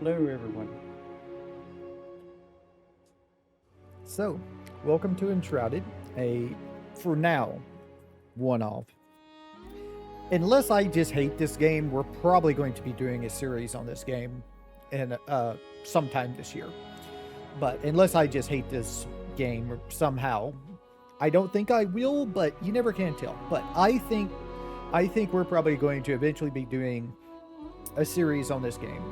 Hello, everyone. So, welcome to Enshrouded, for now, one-off. Unless I just hate this game, we're probably going to be doing a series on this game in sometime this year. But unless I just hate this game somehow, I don't think I will, but you never can tell. But I think we're probably going to eventually be doing a series on this game.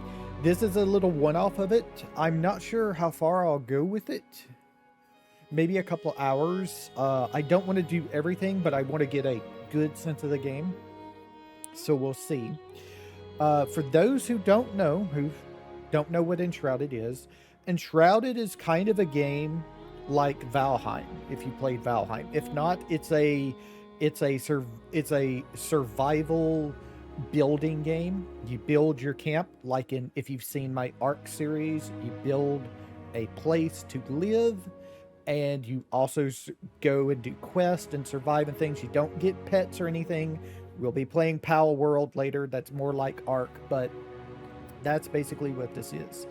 This is a little one-off of it. I'm not sure how far I'll go with it. Maybe a couple hours. I don't want to do everything, but I want to get a good sense of the game. So we'll see. For those who don't know what Enshrouded is kind of a game like Valheim. If you played Valheim, if not, it's a survival building game. You build your camp, like if you've seen my Ark series, you build a place to live, and you also go and do quests and survive and things. You don't get pets or anything. We'll be playing Pal World later. That's more like Ark, but that's basically what this is.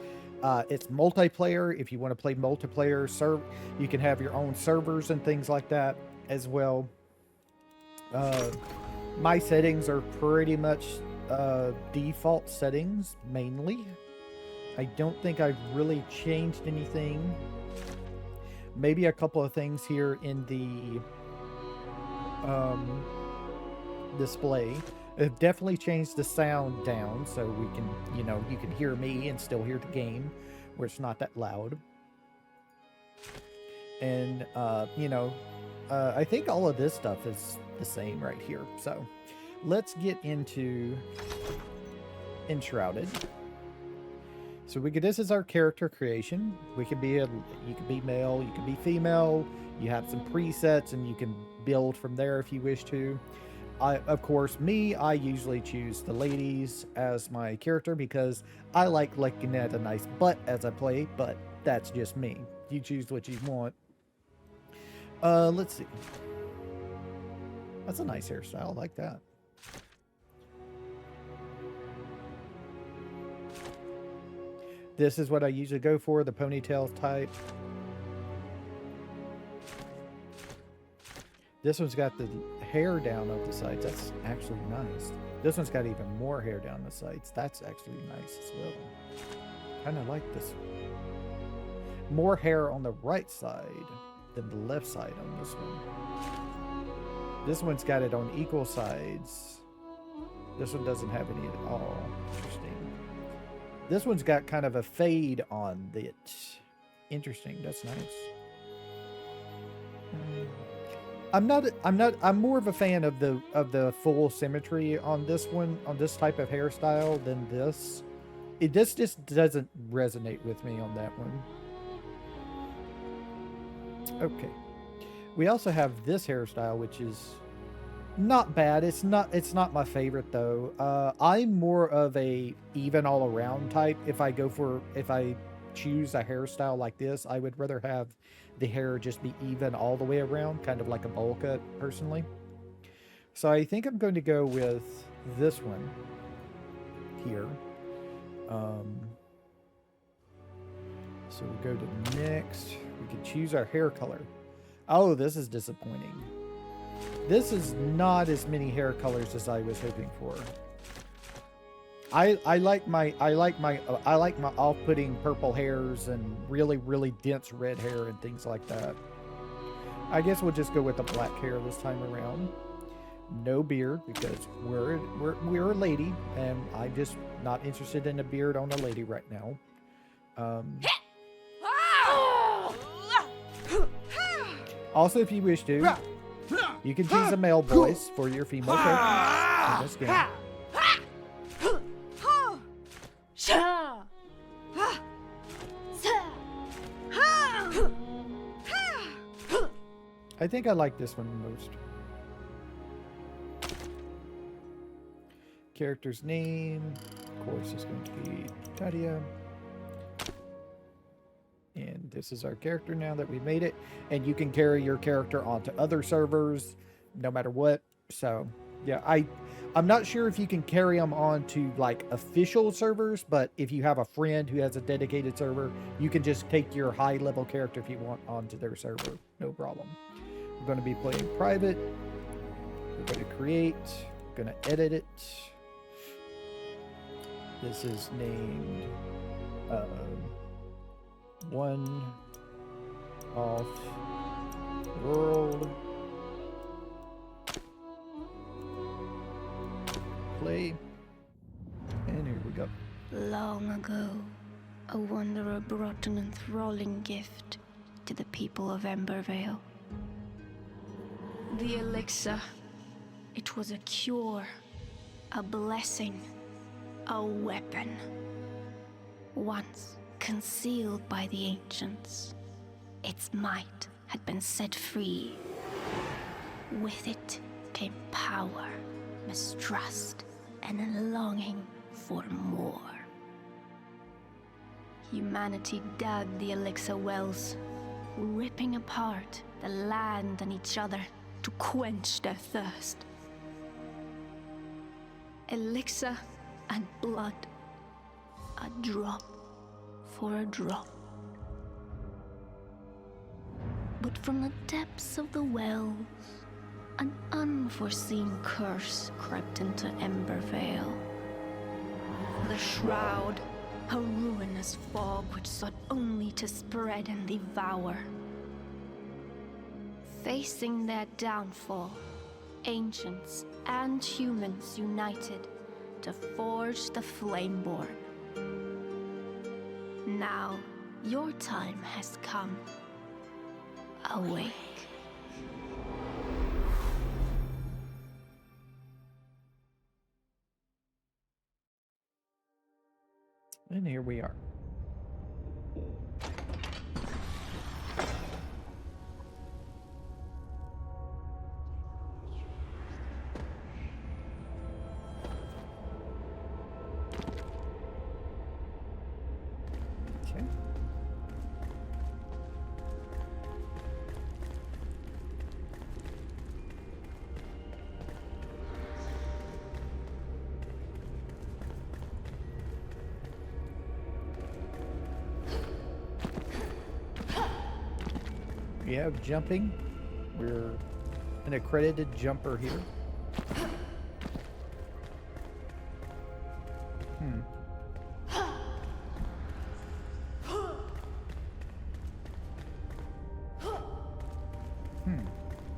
It's multiplayer. If you want to play multiplayer, you can have your own servers and things like that as well. My settings are pretty much default settings, mainly. I don't think I've really changed anything. Maybe a couple of things here in the display. I've definitely changed the sound down so we can, you can hear me and still hear the game, where it's not that loud. And, I think all of this stuff is the same right here. So let's get into Enshrouded. So this is our character creation. You can be male, you can be female. You have some presets and you can build from there if you wish to. I usually choose the ladies as my character because I like looking at a nice butt as I play, but that's just me. You choose what you want. Let's see. That's a nice hairstyle. I like that. This is what I usually go for, the ponytail type. This one's got the hair down on the sides. That's actually nice. This one's got even more hair down the sides. That's actually nice as well. Kind of like this one. More hair on the right side than the left side on this one. This one's got it on equal sides. This one doesn't have any at all. Interesting. This one's got kind of a fade on it. Interesting. That's nice. I'm more of a fan of the full symmetry on this one, on this type of hairstyle than this. This just doesn't resonate with me on that one. Okay. We also have this hairstyle, which is not bad. It's not my favorite though. I'm more of a even all around type. If I choose a hairstyle like this, I would rather have the hair just be even all the way around, kind of like a bowl cut personally. So I think I'm going to go with this one here. So we go to next. We can choose our hair color. Oh, this is disappointing. This is not as many hair colors as I was hoping for. I like my off-putting purple hairs and really dense red hair and things like that. I guess we'll just go with the black hair this time around. No beard because we're a lady and I'm just not interested in a beard on a lady right now. Also, if you wish to, you can choose a male voice for your female character in this game. I think I like this one most. Character's name, of course, is going to be Tadia. And this is our character now that we made it. And you can carry your character onto other servers, no matter what. So, yeah, I'm not sure if you can carry them on to like official servers, but if you have a friend who has a dedicated server, you can just take your high level character if you want onto their server. No problem. We're going to be playing private. We're going to create. We're going to edit it. This is named One-Off World. Play. And here we go. Long ago, a wanderer brought an enthralling gift to the people of Embervale. The elixir. It was a cure, a blessing, a weapon. Once concealed by the ancients, its might had been set free. With it came power, mistrust, and a longing for more. Humanity dug the elixir wells, ripping apart the land and each other to quench their thirst. Elixir and blood, a drop for a drop. But from the depths of the wells, an unforeseen curse crept into Embervale. The Shroud, a ruinous fog which sought only to spread and devour. Facing their downfall, ancients and humans united to forge the Flameborn. Now, your time has come. Awake. And here we are. Okay. We have jumping. We're an accredited jumper here.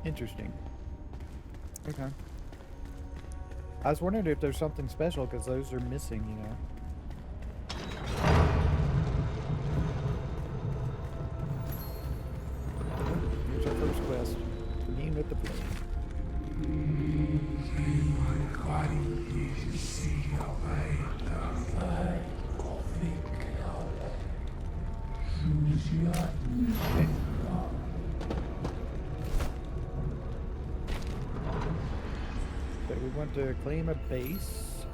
Interesting. Okay. I was wondering if there's something special because those are missing, you know. Here's our first quest. Commune with the flame. Okay. So we want to claim a base.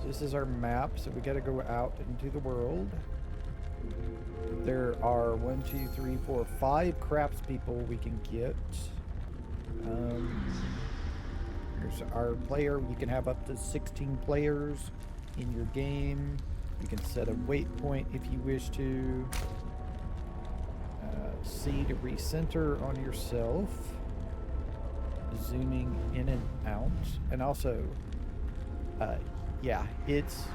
This is our map, so we got to go out into the world. There are 1, 2, 3, 4, 5 craftspeople we can get. Here's our player. You can have up to 16 players in your game. You can set a waypoint if you wish to. C to recenter on yourself. Zooming in and out. And also, yeah, it's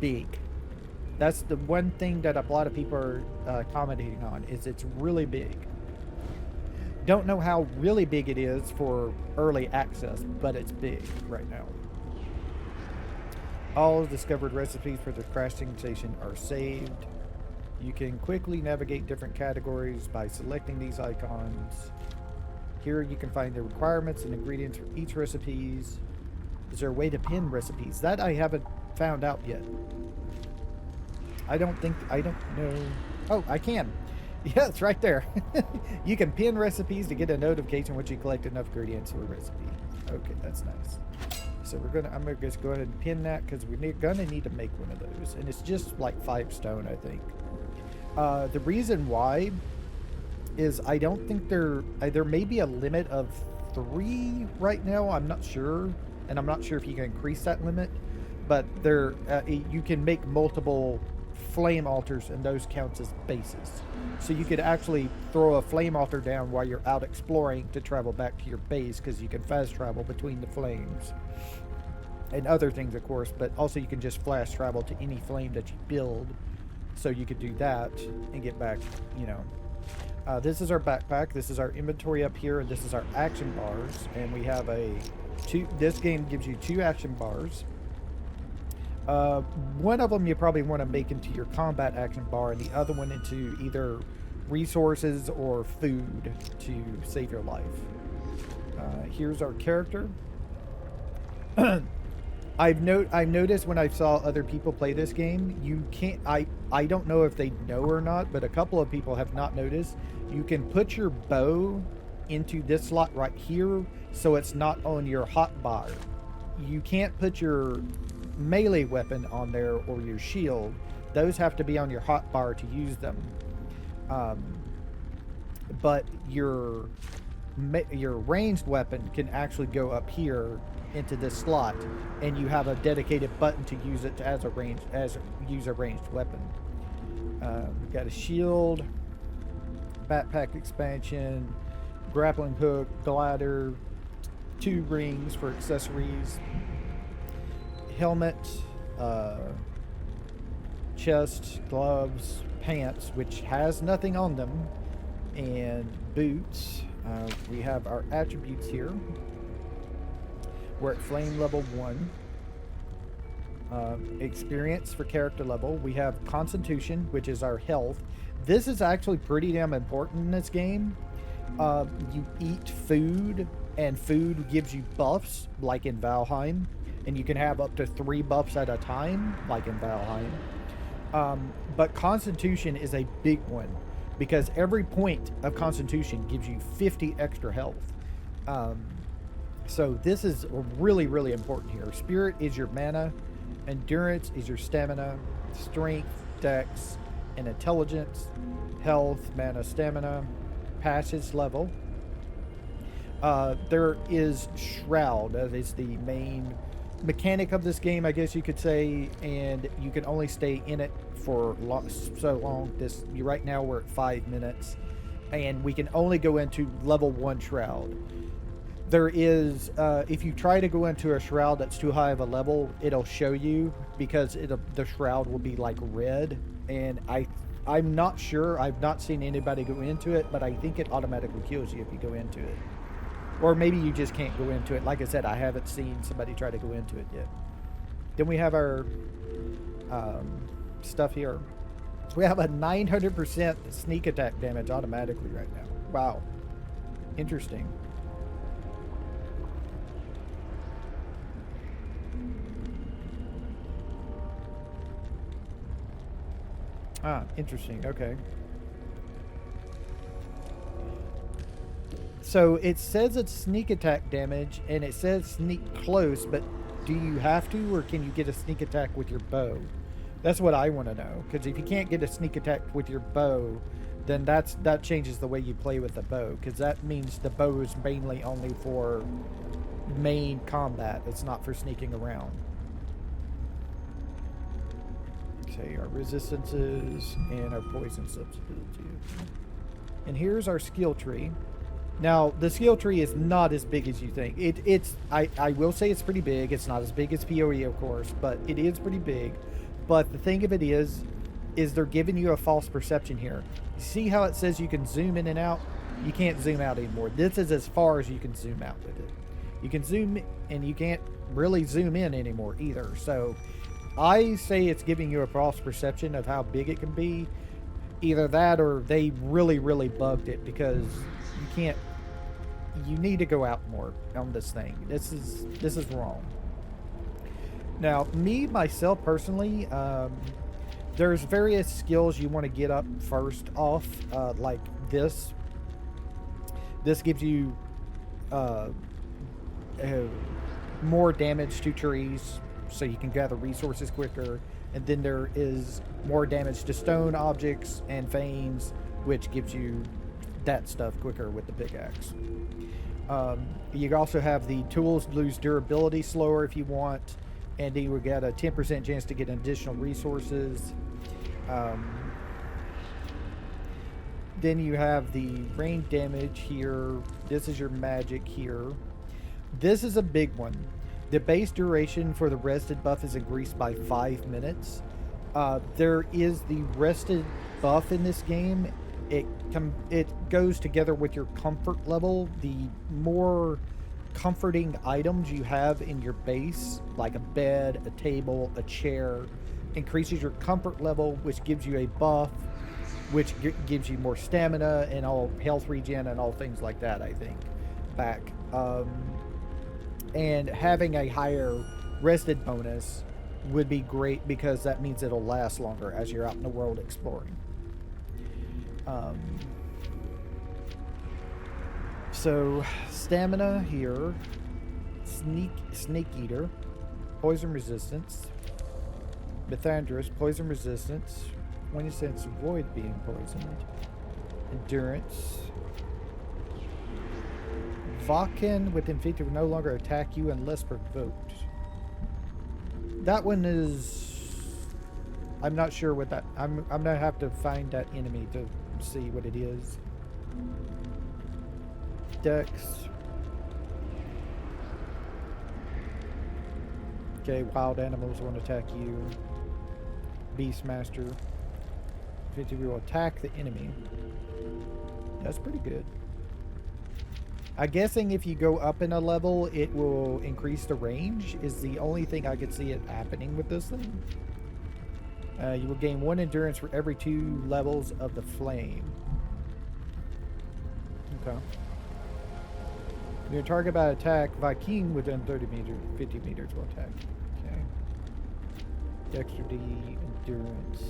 big. That's the one thing that a lot of people are commenting on, is it's really big. Don't know how really big it is for early access, but it's big right now. All discovered recipes for the crafting station are saved. You can quickly navigate different categories by selecting these icons. Here you can find the requirements and ingredients for each recipes. Is there a way to pin recipes? That I haven't found out yet. I don't know. Oh, I can. Yeah, it's right there. You can pin recipes to get a notification once you collect enough ingredients for a recipe. Okay, that's nice. So I'm gonna just go ahead and pin that because we're gonna need to make one of those, and it's just like 5 stone, I think. The reason why is I don't think there may be a limit of 3 right now. I'm not sure, and I'm not sure if you can increase that limit, but there you can make multiple flame altars, and those counts as bases. So you could actually throw a flame altar down while you're out exploring to travel back to your base, because you can fast travel between the flames and other things, of course, but also you can just flash travel to any flame that you build. So you could do that and get back, you know. This is our backpack. This is our inventory up here, and this is our action bars. And we have this game gives you 2 action bars. One of them you probably want to make into your combat action bar, and the other one into either resources or food to save your life. Here's our character. I've noticed when I saw other people play this game, you can't. I don't know if they know or not, but a couple of people have not noticed. You can put your bow into this slot right here, so it's not on your hotbar. You can't put your melee weapon on there or your shield. Those have to be on your hotbar to use them. But your ranged weapon can actually go up here into this slot, and you have a dedicated button to use it as a ranged weapon. We've got a shield, backpack expansion, grappling hook, glider, 2 rings for accessories, helmet, chest, gloves, pants, which has nothing on them, and boots. We have our attributes here. We're at flame level 1. Experience for character level. We have constitution, which is our health. This is actually pretty damn important in this game. You eat food, and food gives you buffs, like in Valheim. And you can have up to 3 buffs at a time, like in Valheim. But constitution is a big one, because every point of constitution gives you 50 extra health. So this is really, really important here. Spirit is your mana. Endurance is your stamina. Strength, dex, and intelligence. Health, mana, stamina. Passage level. There is Shroud. That is the main mechanic of this game, I guess you could say. And you can only stay in it for so long. Right now we're at 5 minutes. And we can only go into level 1 Shroud. There is, if you try to go into a shroud that's too high of a level, it'll show you, because the shroud will be like red. And I'm not sure. I've not seen anybody go into it, but I think it automatically kills you if you go into it. Or maybe you just can't go into it. Like I said, I haven't seen somebody try to go into it yet. Then we have our stuff here. We have a 900% sneak attack damage automatically right now. Wow. Interesting. Ah, interesting. Okay. So it says it's sneak attack damage, and it says sneak close, but do you have to, or can you get a sneak attack with your bow? That's what I want to know, because if you can't get a sneak attack with your bow, then that changes the way you play with the bow, because that means the bow is mainly only for main combat. It's not for sneaking around. Okay, our resistances and our poison substitute. And here's our skill tree. Now, the skill tree is not as big as you think. I will say it's pretty big. It's not as big as PoE, of course, but it is pretty big. But the thing of it is they're giving you a false perception here. See how it says you can zoom in and out? You can't zoom out anymore. This is as far as you can zoom out with it. You can zoom, and you can't really zoom in anymore either. So I say it's giving you a false perception of how big it can be. Either that, or they really, really bugged it, because you need to go out more on this thing. This is wrong. Now, myself personally, there's various skills you want to get up first off, like this. This gives you more damage to trees, so you can gather resources quicker. And then there is more damage to stone objects and veins, which gives you that stuff quicker with the pickaxe. You also have the tools lose durability slower if you want, and then you will get a 10% chance to get additional resources. Um, then you have the rain damage here. This is your magic here. This is a big one. The base duration for the rested buff is increased by 5 minutes. There is the rested buff in this game. It goes together with your comfort level. The more comforting items you have in your base, like a bed, a table, a chair, increases your comfort level, which gives you a buff, which gives you more stamina and all health regen and all things like that, I think, back. And having a higher rested bonus would be great because that means it'll last longer as you're out in the world exploring. So stamina here, snake eater, poison resistance, Methandrous, poison resistance, 20 cents avoid being poisoned, endurance. Vakken within 50 will no longer attack you unless provoked. That one is... I'm not sure what that... I'm gonna have to find that enemy to see what it is. Dex. Okay, wild animals won't attack you. Beastmaster. 50 will attack the enemy. That's pretty good. I'm guessing if you go up in a level, it will increase the range, is the only thing I could see it happening with this thing. You will gain 1 endurance for every 2 levels of the flame. Okay. Your target by attack, Viking within 30 meters, 50 meters will attack. Okay. Dexterity, endurance,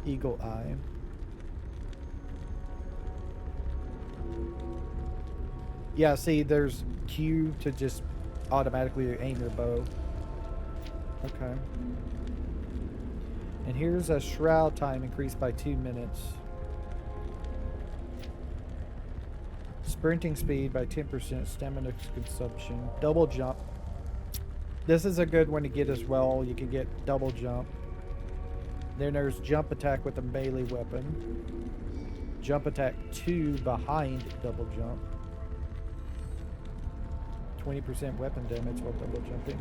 eagle eye. Yeah, see, there's Q to just automatically aim your bow. Okay. And here's a shroud time increased by 2 minutes. Sprinting speed by 10%, stamina consumption, double jump. This is a good one to get as well. You can get double jump. Then there's jump attack with a melee weapon. Jump attack 2 behind double jump. 20% weapon damage while double jumping.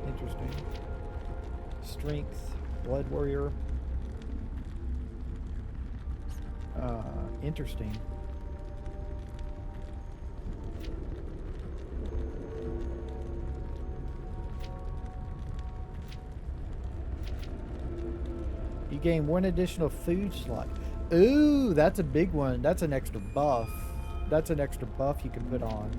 Interesting. Strength, blood warrior. Interesting. You gain 1 additional food slot. Ooh, that's a big one. That's an extra buff. That's an extra buff you can put on.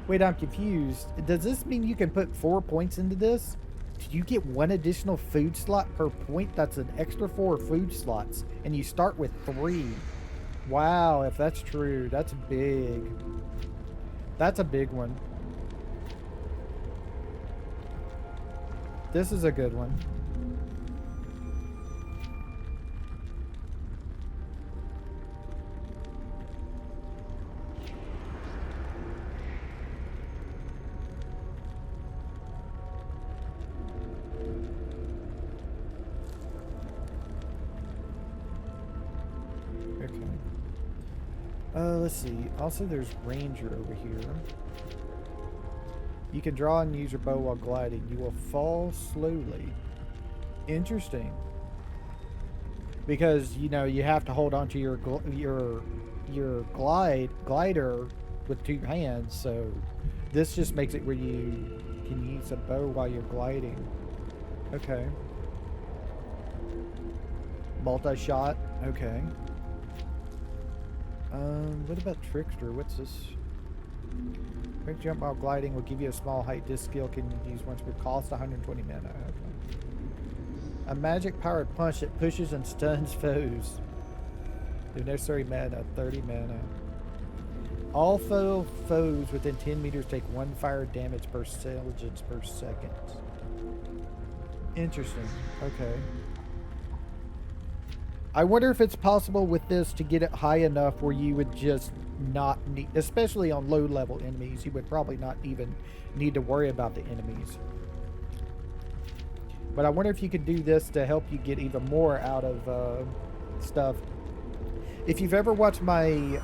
Wait, I'm confused. Does this mean you can put 4 points into this? Do you get 1 additional food slot per point? That's an extra 4 food slots. And you start with 3. Wow, if that's true, that's big. That's a big one. This is a good one. Okay. Let's see. Also, there's Ranger over here. You can draw and use your bow while gliding. You will fall slowly. Interesting. Because, you know, you have to hold onto your glider with 2 hands, so this just makes it where you can use a bow while you're gliding. Okay. Multi-shot. Okay. What about Trickster? What's this? Quick jump while gliding will give you a small height. This skill can use once per cost 120 mana. Okay. A magic powered punch that pushes and stuns foes. The necessary mana, 30 mana. All foes within 10 meters take 1 fire damage per intelligence per second. Interesting. Okay. I wonder if it's possible with this to get it high enough where you would just not need, especially on low level enemies, you would probably not even need to worry about the enemies. But I wonder if you could do this to help you get even more out of stuff. If you've ever watched my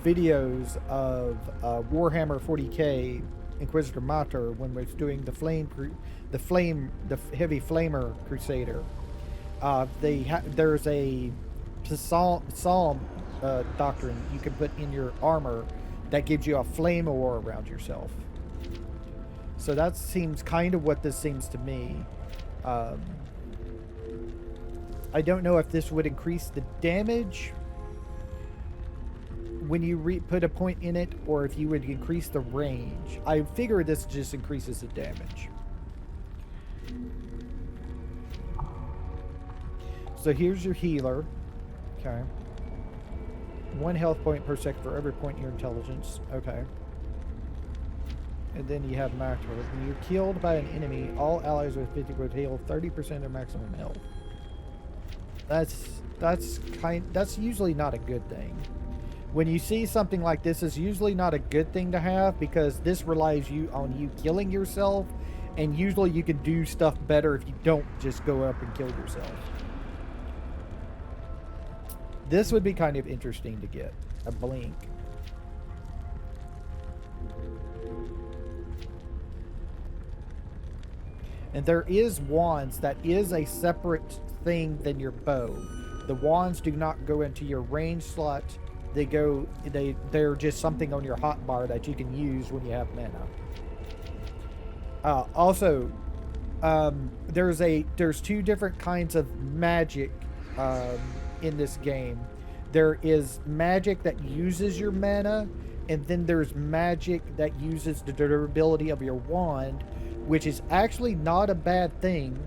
videos of Warhammer 40k Inquisitor Mater when we're doing the heavy flamer crusader, there's a psalm doctrine you can put in your armor that gives you a flame aura around yourself. So that seems kind of what this seems to me. I don't know if this would increase the damage when you put a point in it, or if you would increase the range. I figure this just increases the damage. So here's your healer. Okay. 1 health point per second for every point in your intelligence. Okay. And then you have Master. When you're killed by an enemy, all allies with 50 would heal 30% of their maximum health. That's usually not a good thing. When you see something like this, is usually not a good thing to have, because this relies on you killing yourself, and usually you can do stuff better if you don't just go up and kill yourself. This would be kind of interesting to get a blink. And there is wands that is a separate thing than your bow. The wands do not go into your range slot. They're just something on your hotbar that you can use when you have mana. Also, there's 2 different kinds of magic in this game. There is magic that uses your mana, and then there's magic that uses the durability of your wand, which is actually not a bad thing,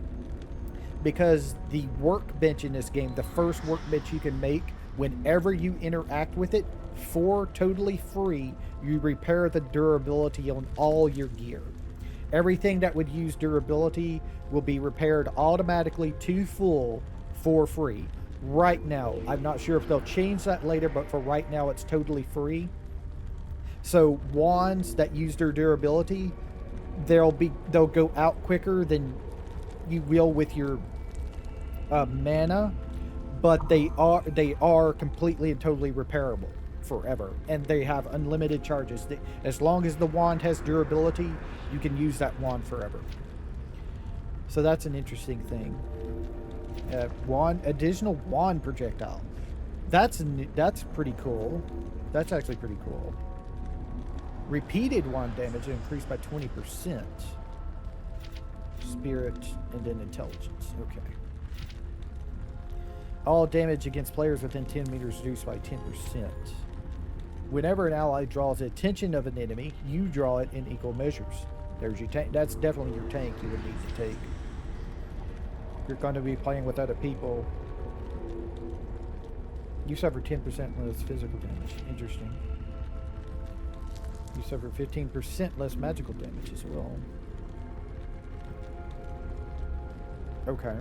because the workbench in this game, the first workbench you can make, whenever you interact with it, for totally free, you repair the durability on all your gear. Everything that would use durability will be repaired automatically to full for free. Right now, I'm not sure if they'll change that later, but for right now, it's totally free. So wands that use their durability, they'll go out quicker than you will with your mana, but they are completely and totally repairable forever, and they have unlimited charges. As long as the wand has durability, you can use that wand forever. So that's an interesting thing. Additional wand projectile. That's pretty cool. That's actually pretty cool. Repeated wand damage increased by 20%. Spirit and then intelligence. Okay. All damage against players within 10 meters reduced by 10%. Whenever an ally draws the attention of an enemy, you draw it in equal measures. There's your tank. That's definitely your tank you would need to take. You're going to be playing with other people. You suffer 10% less physical damage. Interesting. You suffer 15% less magical damage as well. Okay.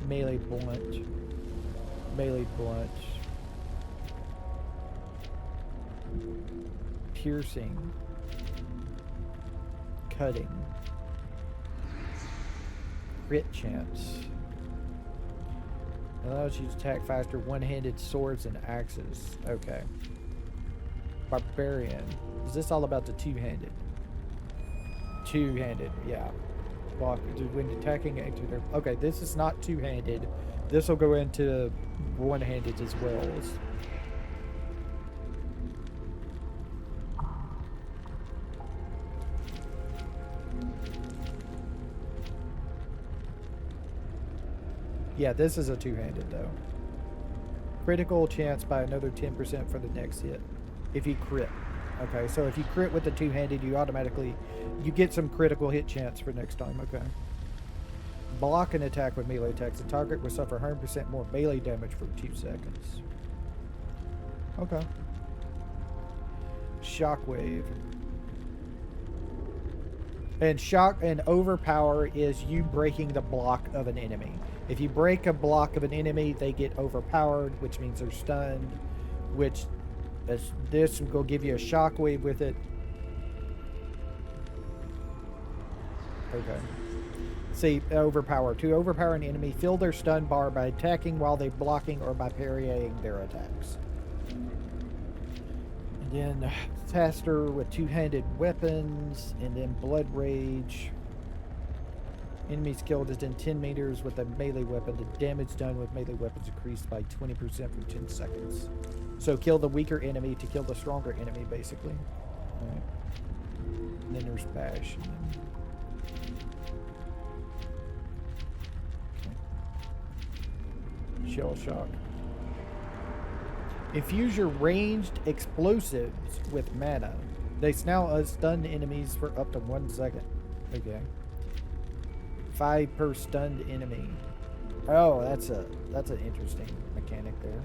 Melee blunt. Melee blunt. Piercing. Cutting. Crit chance. Allows you to attack faster, one-handed swords and axes. Okay. Barbarian. Is this all about the two-handed? Two-handed, yeah. Block when attacking. Okay, this is not two-handed. This will go into one-handed as well. Yeah, this is a two-handed though. Critical chance by another 10% for the next hit. If you crit. Okay, so if you crit with the two-handed, you get some critical hit chance for next time. Okay. Block an attack with melee attacks. The target will suffer 100% more melee damage for 2 seconds. Okay. Shockwave. And shock and overpower is you breaking the block of an enemy. If you break a block of an enemy, they get overpowered, which means they're stunned, which this will give you a shockwave with it. Okay. See, overpower. To overpower an enemy, fill their stun bar by attacking while they're blocking or by parrying their attacks. And then Taster with two-handed weapons, and then Blood Rage. Enemies killed within 10 meters with a melee weapon. The damage done with melee weapons increased by 20% for 10 seconds. So kill the weaker enemy to kill the stronger enemy, basically. All right. And then there's Bash. Shell Shock. Infuse your ranged explosives with mana. They now stun enemies for up to 1 second. Okay. 5 per stunned enemy. Oh, that's an interesting mechanic there.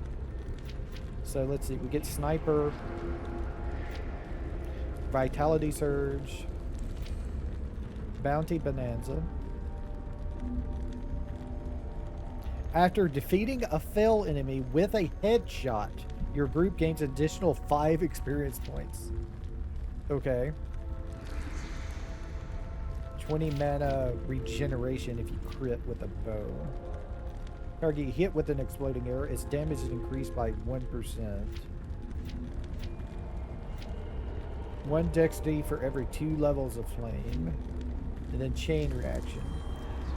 So let's see. We get Sniper, Vitality Surge, Bounty Bonanza. After defeating a fell enemy with a headshot, your group gains additional 5 experience points. Okay. 20 mana regeneration if you crit with a bow. Target hit with an exploding arrow. Its damage is increased by 1%. 1 dexterity for every 2 levels of flame. And then chain reaction.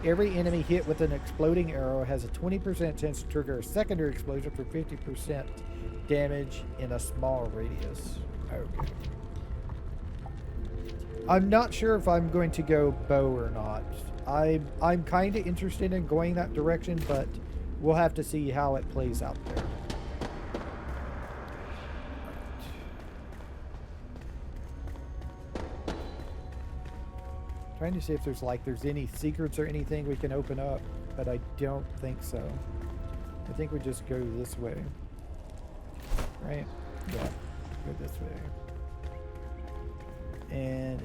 Every enemy hit with an exploding arrow has a 20% chance to trigger a secondary explosion for 50% damage in a small radius. Okay. I'm not sure if I'm going to go bow or not. I'm kind of interested in going that direction, but we'll have to see how it plays out there. Trying to see if there's any secrets or anything we can open up, but I don't think so. I think we just go this way. Right? Yeah. Go this way. And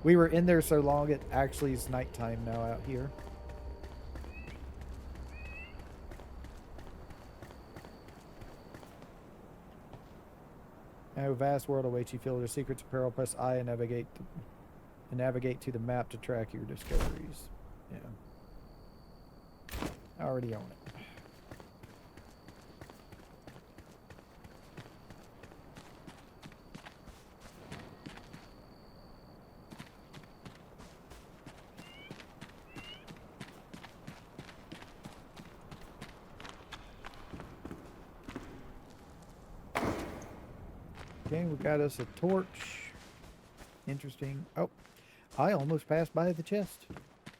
we were in there so long it actually is nighttime now out here. Now vast world awaits you. Feel the secrets of peril. Press I and navigate to the map to track your discoveries. Yeah. I already own it. Okay, we got us a torch. Interesting. Oh, I almost passed by the chest.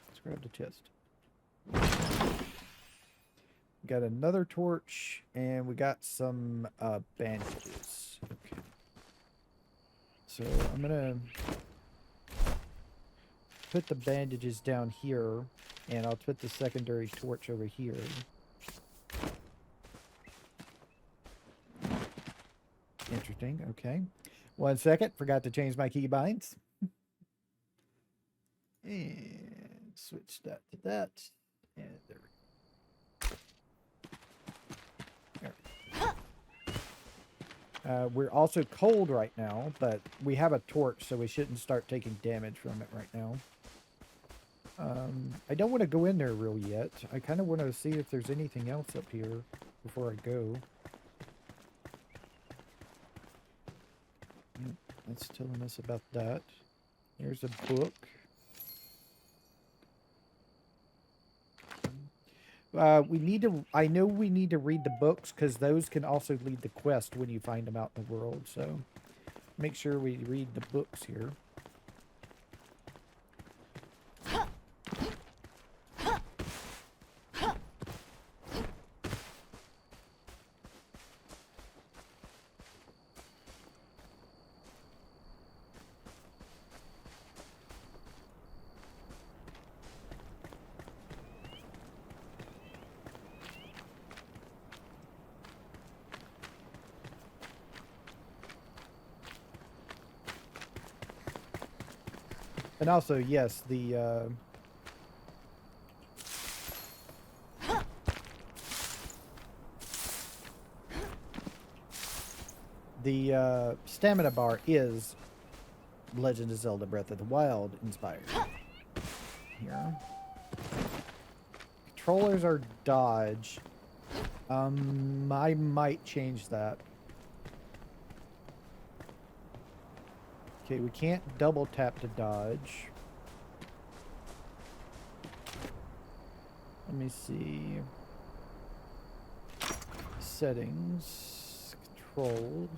Let's grab the chest. We got another torch, and we got some bandages. Okay. So I'm gonna put the bandages down here, and I'll put the secondary torch over here. Interesting. Okay. 1 second. Forgot to change my keybinds. And switch that to that. And there we go. There. We're also cold right now, but we have a torch, so we shouldn't start taking damage from it right now. I don't want to go in there real yet. I kind of want to see if there's anything else up here before I go. That's telling us about that. Here's a book. I know we need to read the books because those can also lead the quest when you find them out in the world. So make sure we read the books here. And also, yes, the stamina bar is Legend of Zelda Breath of the Wild inspired. Here. Controllers are dodge. I might change that. Okay, we can't double tap to dodge. Let me see. Settings. Controls.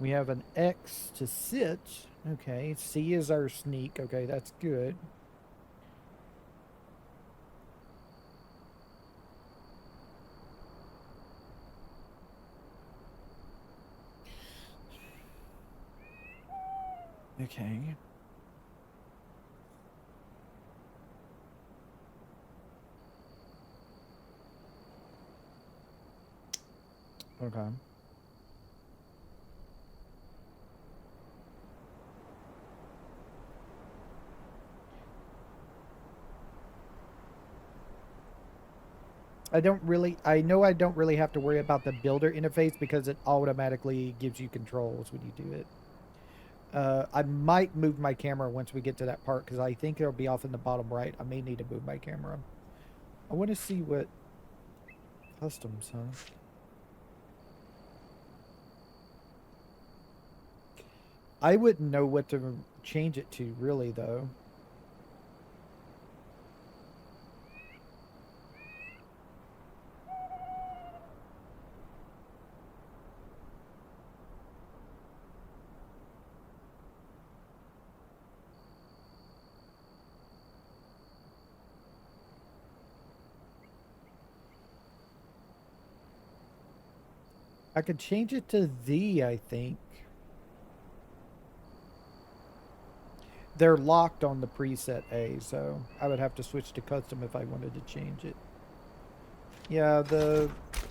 We have an X to sit. Okay, C is our sneak. Okay, that's good. Okay. Okay. I know I don't really have to worry about the builder interface because it automatically gives you controls when you do it. I might move my camera once we get to that part because I think it'll be off in the bottom right. I may need to move my camera. I want to see what customs, huh? I wouldn't know what to change it to really though. I could change it to the, I think. They're locked on the preset A, so I would have to switch to custom if I wanted to change it. Yeah,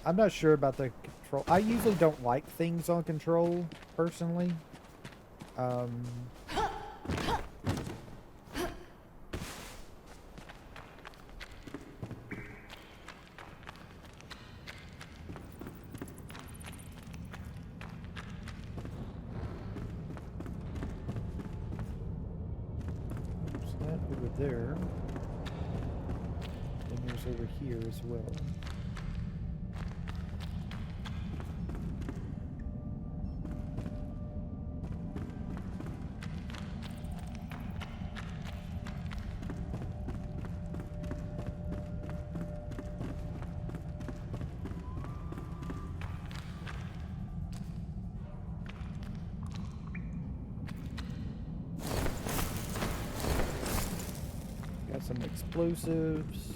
I'm not sure about the control. I usually don't like things on control, personally. Over there. And there's over here as well. Some explosives.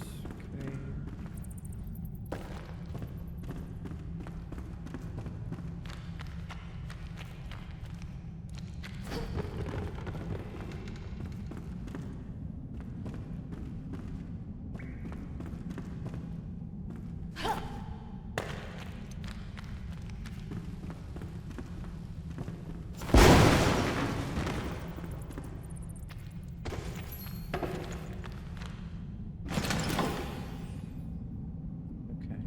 Okay.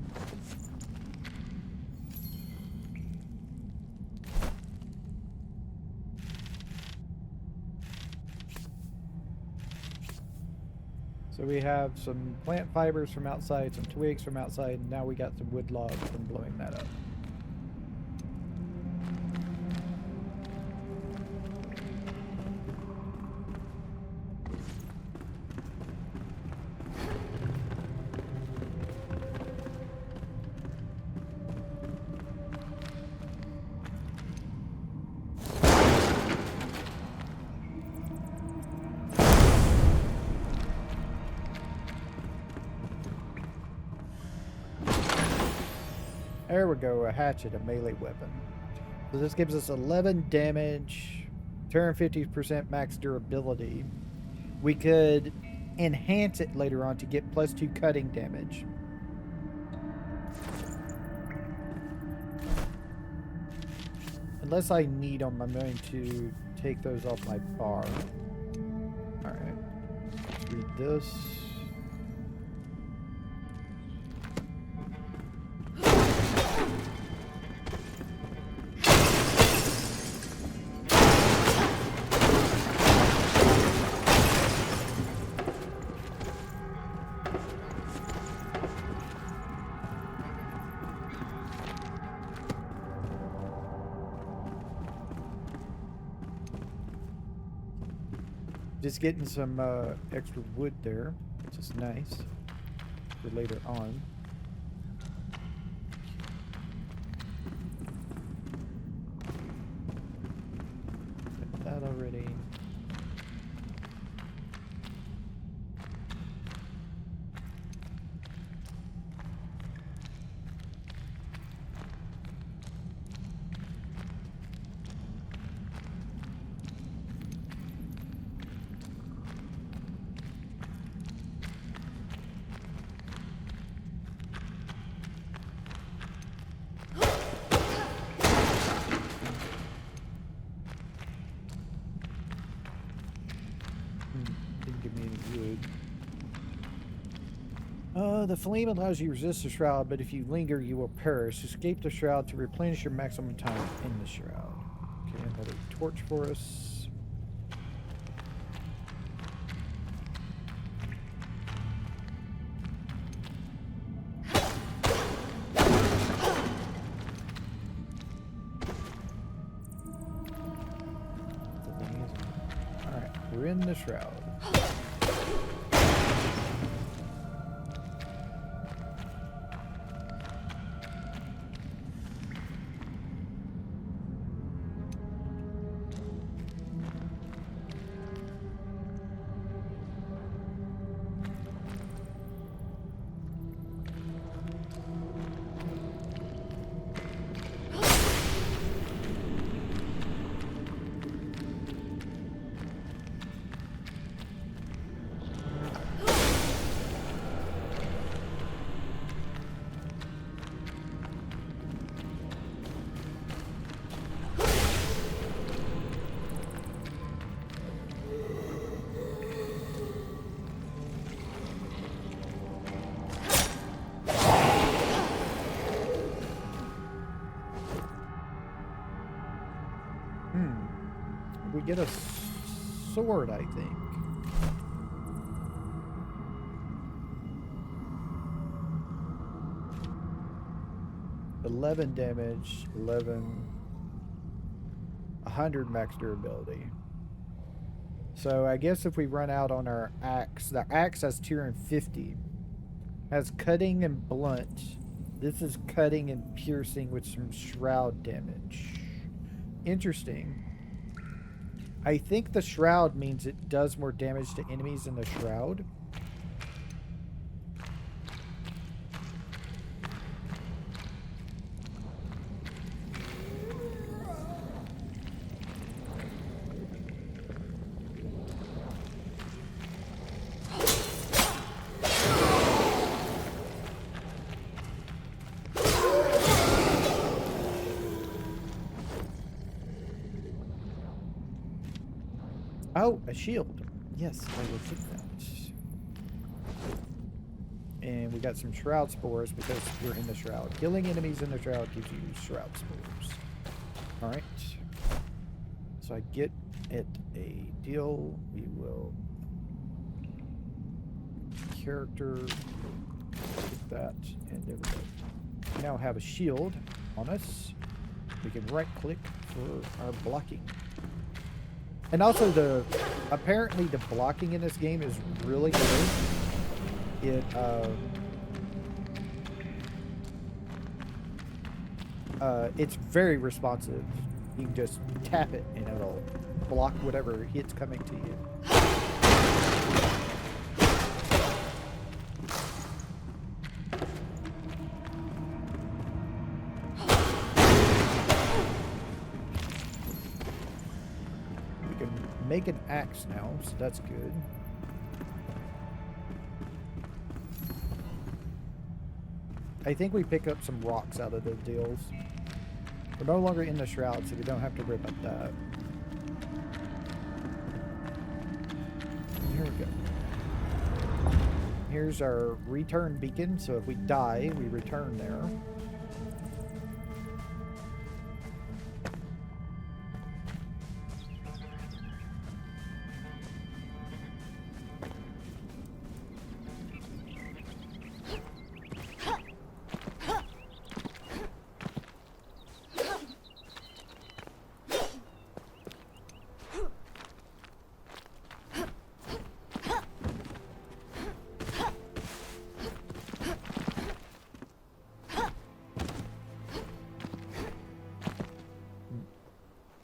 So we have some plant fibers from outside, some twigs from outside, and now we got some wood logs from blowing that up. There we go, a hatchet, a melee weapon. So this gives us 11 damage, 250% max durability. we could enhance it later on to get +2 cutting damage. Unless I need them, I'm going to take those off my bar. Alright. Let's read this. Just getting some extra wood there, which is nice for later on. Got that already. Didn't give me any wood. The flame allows you to resist the shroud, but if you linger, you will perish. Escape the shroud to replenish your maximum time in the shroud. Okay, another torch for us. Alright, we're in the shroud. We get a sword, I think. $11 damage, 100 max durability. So I guess if we run out on our axe, the axe has 250. Has cutting and blunt. This is cutting and piercing with some shroud damage. Interesting. I think the shroud means it does more damage to enemies in the shroud. Oh, a shield. Yes, I will take that. And we got some shroud spores because we're in the shroud. Killing enemies in the shroud gives you shroud spores. Alright. So I get it a deal. We will character get that, and there we go. We now have a shield on us. We can right click for our blocking. And also apparently the blocking in this game is really good. It's very responsive. You can just tap it and it'll block whatever hits coming to you. Make an axe now, so that's good. I think we pick up some rocks out of the deals. We're no longer in the shroud, so we don't have to worry about that. Here we go. Here's our return beacon, so if we die, we return there.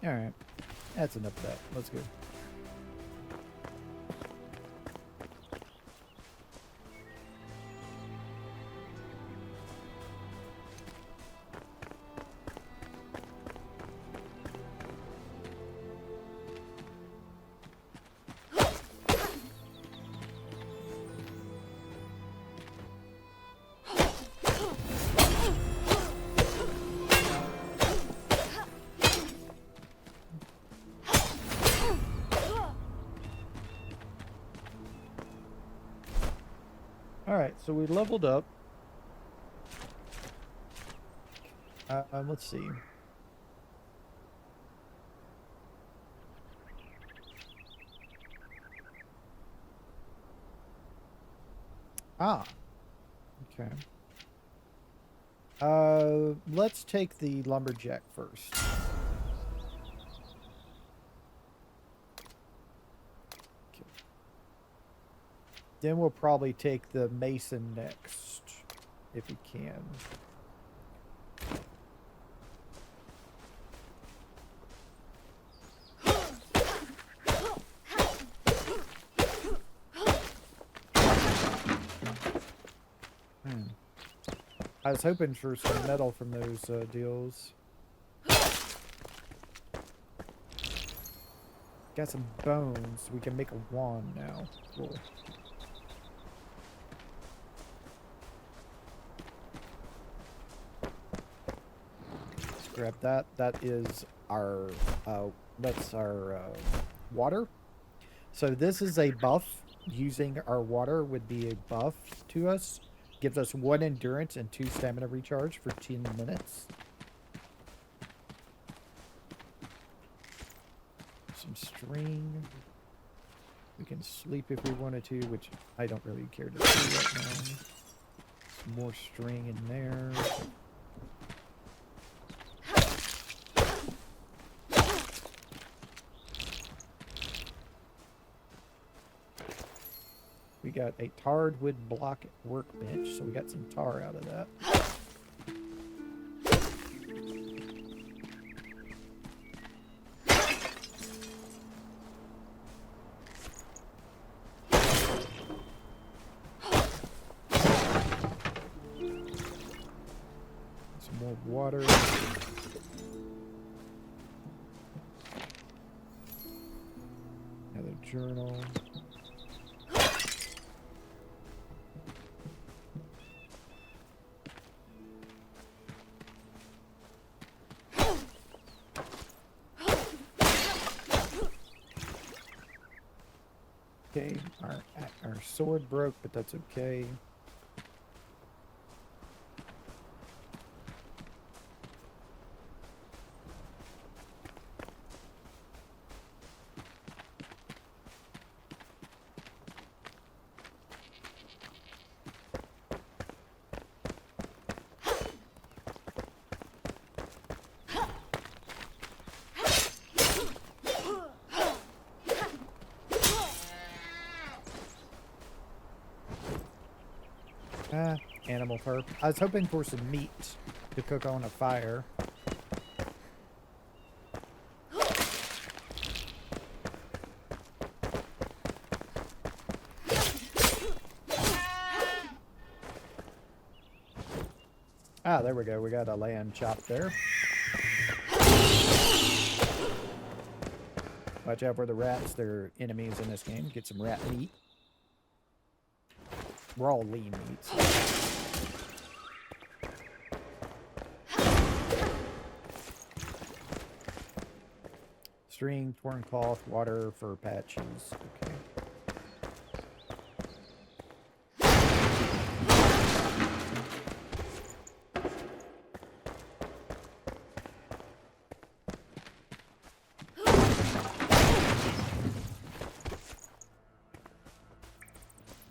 Alright. That's enough of that. Let's go. Alright, so we leveled up. Let's see. Ah. Okay. Let's take the lumberjack first. Then we'll probably take the mason next, if we can. I was hoping for some metal from those deals. Got some bones. We can make a wand now. Cool. Grab that. That is our that's our water. So this is a buff. Using our water would be a buff to us. Gives us 1 endurance and 2 stamina recharge for 10 minutes. Some string. We can sleep if we wanted to, which I don't really care to do right now. Some more string in there. We got a tarred wood block workbench, so we got some tar out of that. Some more water. Another journal. Okay, our sword broke, but that's okay. Animal fur. I was hoping for some meat to cook on a fire. Ah, there we go. We got a lamb chop there. Watch out for the rats. They're enemies in this game. Get some rat meat. We're all lean meats. String, torn cloth, water, fur patches. Okay.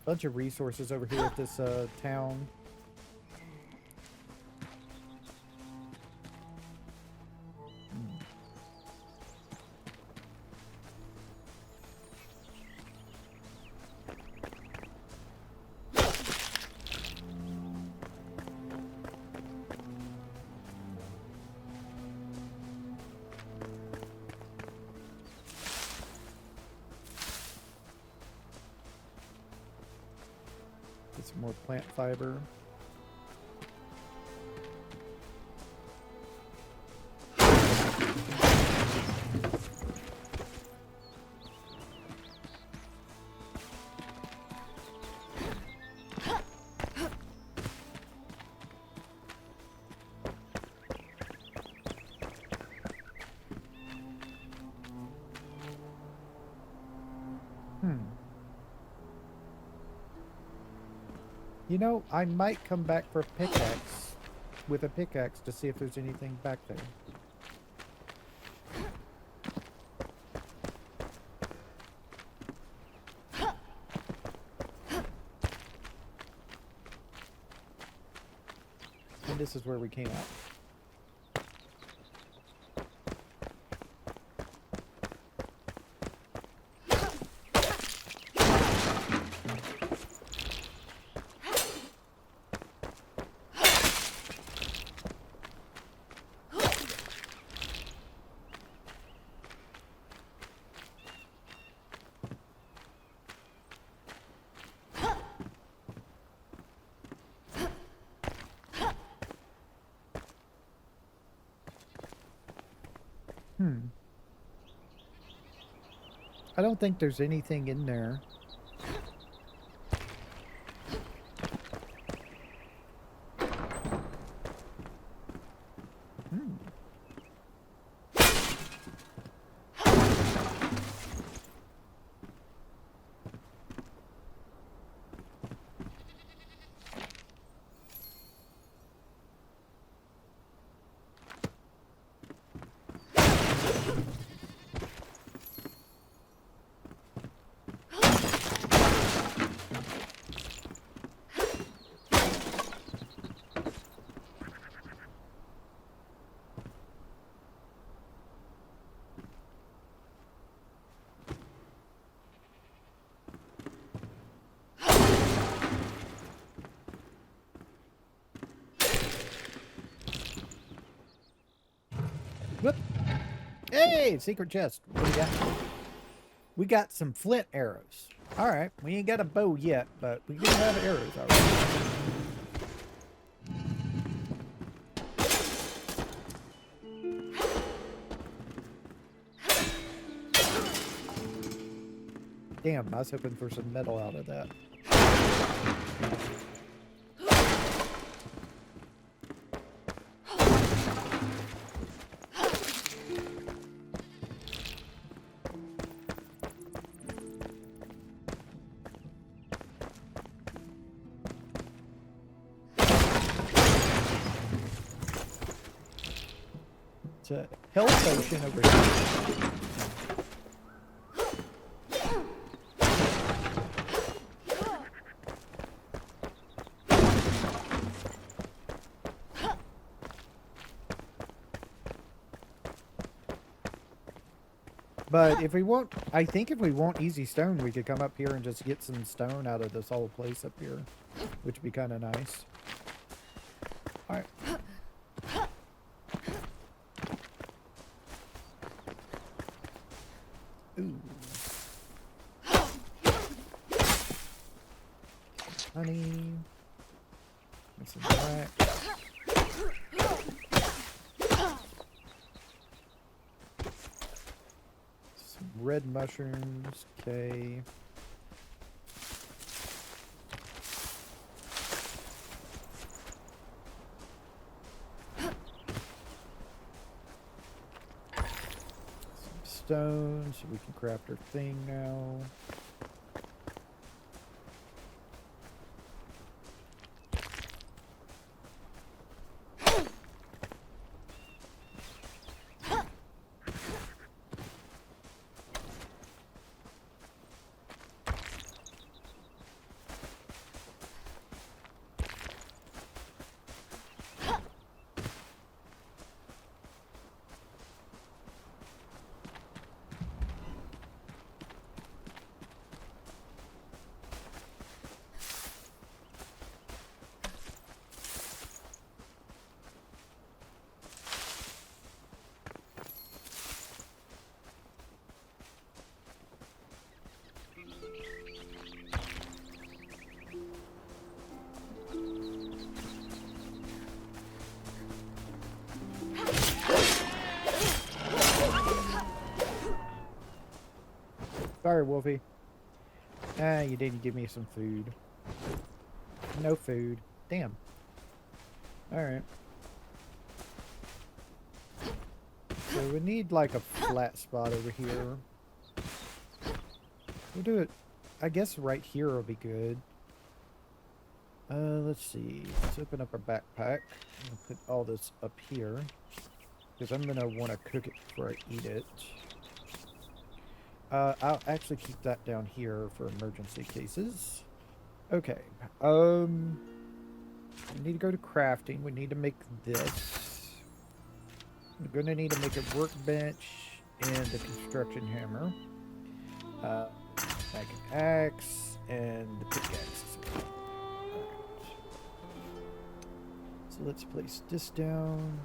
Bunch of resources over here at this town. Get some more plant fiber. You know, I might come back for a pickaxe, with a pickaxe to see if there's anything back there. And this is where we came out. I don't think there's anything in there. Whoop. Hey, secret chest. What do we got? We got some flint arrows. All right, we ain't got a bow yet, but we do have arrows already. Damn, I was hoping for some metal out of that. It's a health potion over here. But if we want, I think if we want easy stone, we could come up here and just get some stone out of this whole place up here, which would be kind of nice. All right. Ooh. Honey. And some black. Red mushrooms, okay. Some stone so we can craft our thing now. Sorry, Wolfie. Ah, you didn't give me some food. No food. Damn. Alright. So we need like a flat spot over here. We'll do it, I guess right here will be good. Let's see. Let's open up our backpack. I'll put all this up here. Because I'm going to want to cook it before I eat it. I'll actually keep that down here for emergency cases. Okay. We need to go to crafting. We need to make this. We're going to need to make a workbench and a construction hammer. Like an axe and the pickaxe as well. Alright. So let's place this down.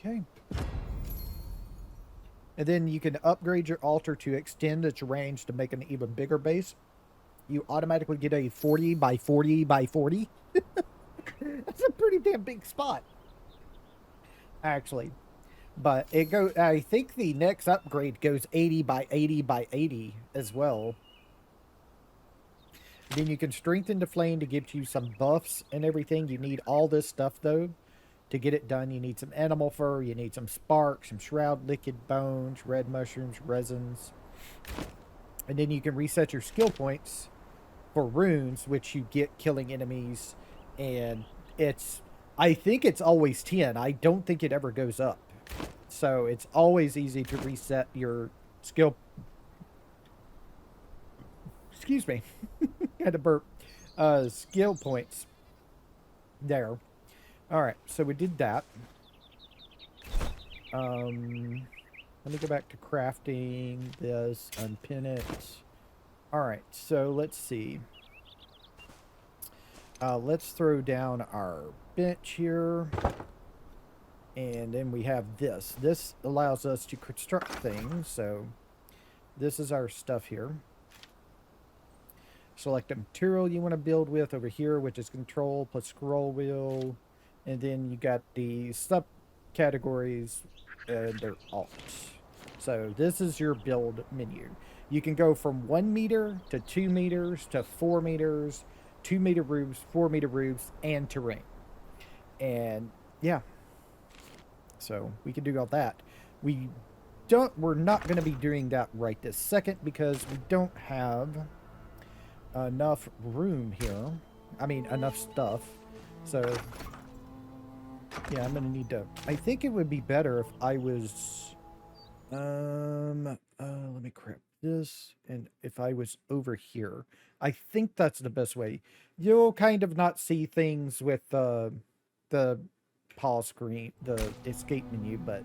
Okay. And then you can upgrade your altar to extend its range to make an even bigger base. You automatically get a 40 by 40 by 40. That's a pretty damn big spot. Actually. But it goes, I think the next upgrade goes 80 by 80 by 80 as well. Then you can strengthen the flame to give you some buffs and everything. You need all this stuff though. To get it done, you need some animal fur, you need some spark, some shroud liquid bones, red mushrooms, resins. And then you can reset your skill points for runes, which you get killing enemies. And it's, I think it's always 10. I don't think it ever goes up. So it's always easy to reset your skill. Excuse me. Had to burp. Skill points. There. Alright, so we did that. Let me go back to crafting this, unpin it. Alright, so let's see. Let's throw down our bench here. And then we have this. This allows us to construct things, so this is our stuff here. Select the material you want to build with over here, which is control plus scroll wheel. And then you got the subcategories and their alts. So this is your build menu. You can go from 1 meter to 2 meters to 4 meters, 2 meter roofs, 4 meter roofs, and terrain. And yeah. So we can do all that. We're not going to be doing that right this second because we don't have enough room here. I mean, enough stuff. So yeah, I'm gonna need to. I think it would be better if I was. Let me grab this, and if I was over here, I think that's the best way. You'll kind of not see things with the pause screen, the escape menu, but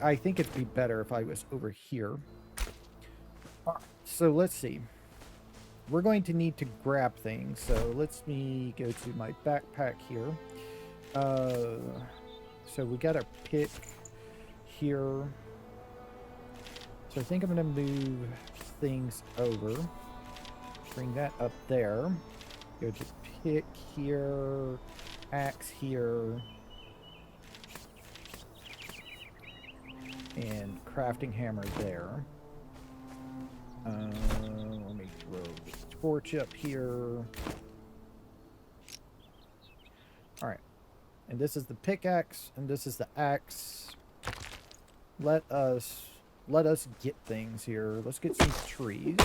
I think it'd be better if I was over here. All right, so let's see. We're going to need to grab things, so let me go to my backpack here. So we got a pick here. So I think I'm going to move things over. Bring that up there. Go to pick here, axe here, and crafting hammer there. Let me throw the torch up here. Alright. And this is the pickaxe, and this is the axe. Let us get things here. Let's get some trees.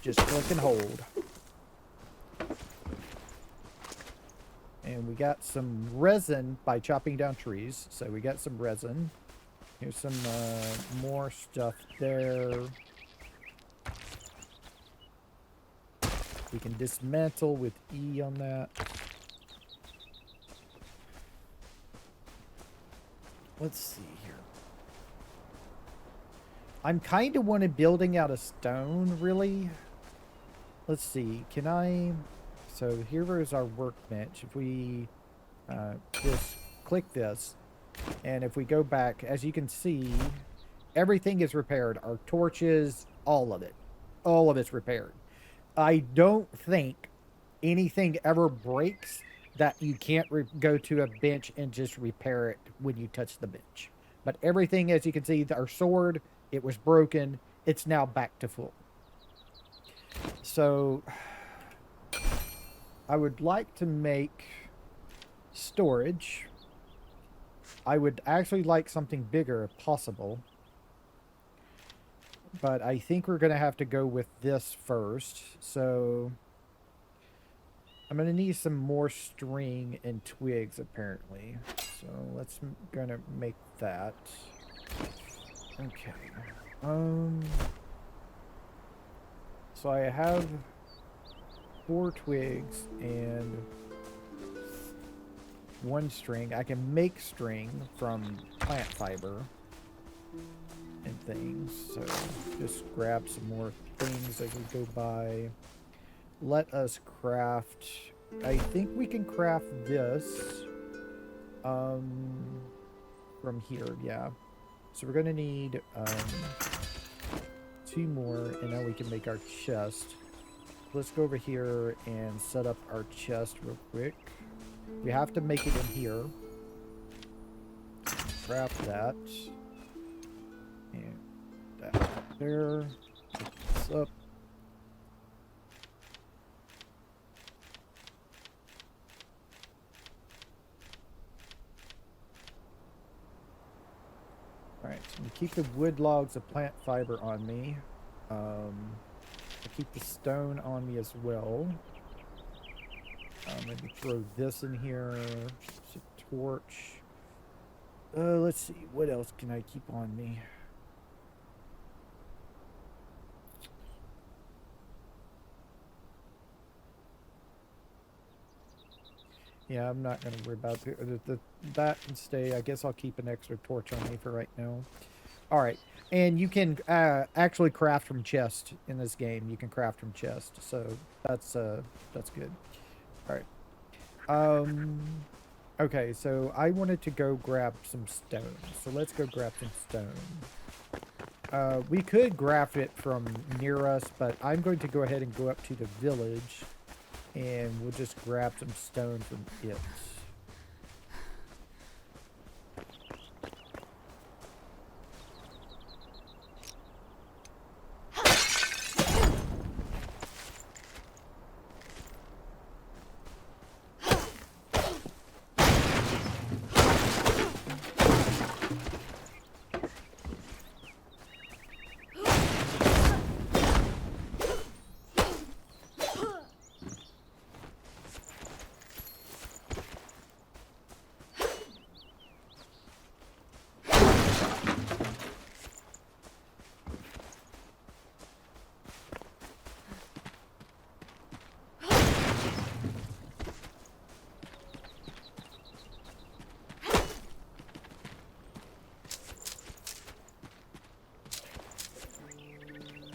Just click and hold. And we got some resin by chopping down trees. So we got some resin. Here's some more stuff there. We can dismantle with E on that. Let's see here. I'm kind of wanting building out of stone, really. Let's see. Can I... So here is our workbench. If we just click this, and if we go back, as you can see, everything is repaired. Our torches, all of it. All of it's repaired. I don't think anything ever breaks that you can't go to a bench and just repair it when you touch the bench. But everything, as you can see, our sword, it was broken. It's now back to full. So I would like to make storage. I would actually like something bigger if possible. But I think we're going to have to go with this first. So I'm going to need some more string and twigs, apparently. So let's gonna make that. Okay. So I have 4 twigs and 1 string. I can make string from plant fiber and things. So just grab some more things as we go by. Let us craft. I think we can craft this from here, yeah. So we're gonna need 2 more, and now we can make our chest. Let's go over here and set up our chest real quick. We have to make it in here. Craft that. And that there. Pick this up. Alright, so we keep the wood logs of plant fiber on me. I keep the stone on me as well. Maybe throw this in here. It's a torch. Let's see, what else can I keep on me? Yeah, I'm not going to worry about that can stay. I guess I'll keep an extra torch on me for right now. All right, and you can actually craft from chest in this game. You can craft from chest, so that's good. All right. Okay, so I wanted to go grab some stone. So let's go grab some stone. We could craft it from near us, but I'm going to go ahead and go up to the village. And we'll just grab some stone from it.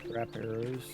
Wrap arrows.